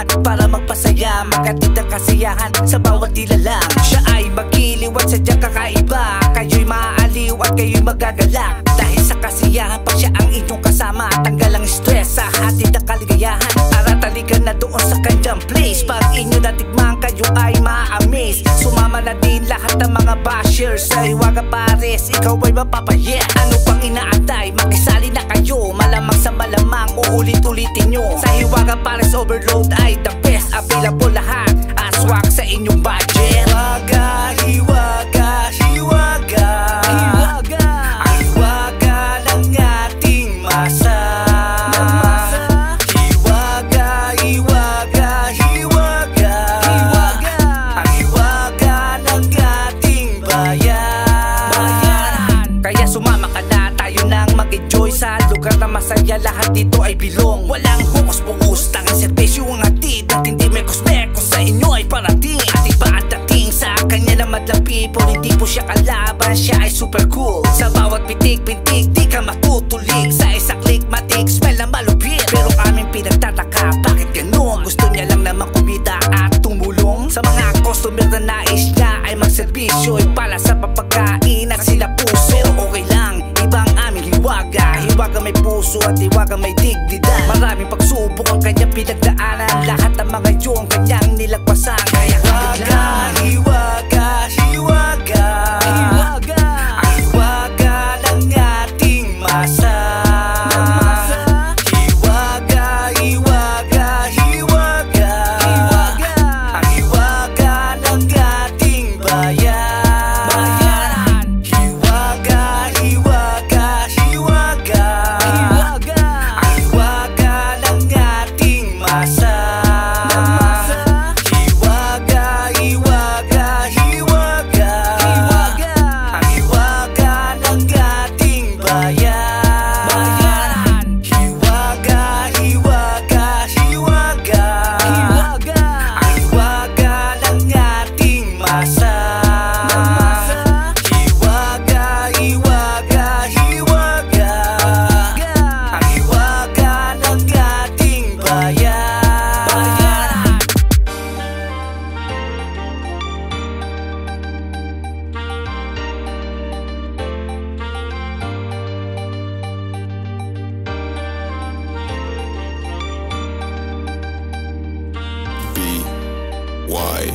kailangan para magpasaya, maghatid ng kasiyahan sa bawat nilalang. Siya ay magiliw at sadyang kakaiba, kayo'y maaaliw at kayo'y magagalak. Dahil sa kasiyahan pag siya ang inyong kasama, tanggal ang stress sa hatid ng kaligayahan. Arataligan na doon sa kanyang place, pag inyo natikman kayo ay ma-amaze. Sumama na din lahat ng mga bashers sa Hiwaga Pares, ikaw ay mapapayet. Ano pang inaantay, makisali na kayo, malamang sa malamang uulit-ulitin nyo. Sa Hiwaga Pares Overload ay the best, available lahat, aswak sa inyong budget. Hiwaga, hiwaga, hiwaga, hiwaga, ang hiwaga ng ating masa. Hiwaga, hiwaga, hiwaga, hiwaga, ang hiwaga ng ating bayan. Kaya sumama ka na, tayo nang mag-enjoy sa lugar na masaya, lahat dito ay bilong. Walang hukus-bukus, tanging serbisyo ang hatid, at hindi may kusmekos sa inyo ay parating. At iba ang dating sa kanya na madlang people, hindi po siya kalaban, siya ay super cool. Sa bawat pitik-pintik, di ka matutulig, sa isang click matik, smell na malupit. Pero aming pinagtataka, bakit ganun? Gusto niya lang naman kumita at tumulong sa mga customer na nais niya ay magserbisyo, ipala sa papagkain at sila puso. Pero okay lang, ibang aming hiwaga, hiwaga may puso at hiwaga may dignidad. Maraming pagsubok ang kanyang pinagdaanan, lahat ng mga yung kanyang nilagpasan. Kaya hiwaga, hiwaga, hiwaga, hiwaga, ang hiwaga ng ating masa. Hiwaga, hiwaga, hiwaga, hiwaga, ang hiwaga ng ating bayan. Hiwaga, hiwaga, hiwaga, hiwaga, ang hiwaga ng ating masa. Hiwaga, hiwaga, hiwaga, hiwaga, ang hiwaga ng ating bayan. Hiwaga, hiwaga, hiwaga, hiwaga, ang hiwaga ng ating masa. Hiwaga, hiwaga, hiwaga, ang hiwaga ng ating bayan. BY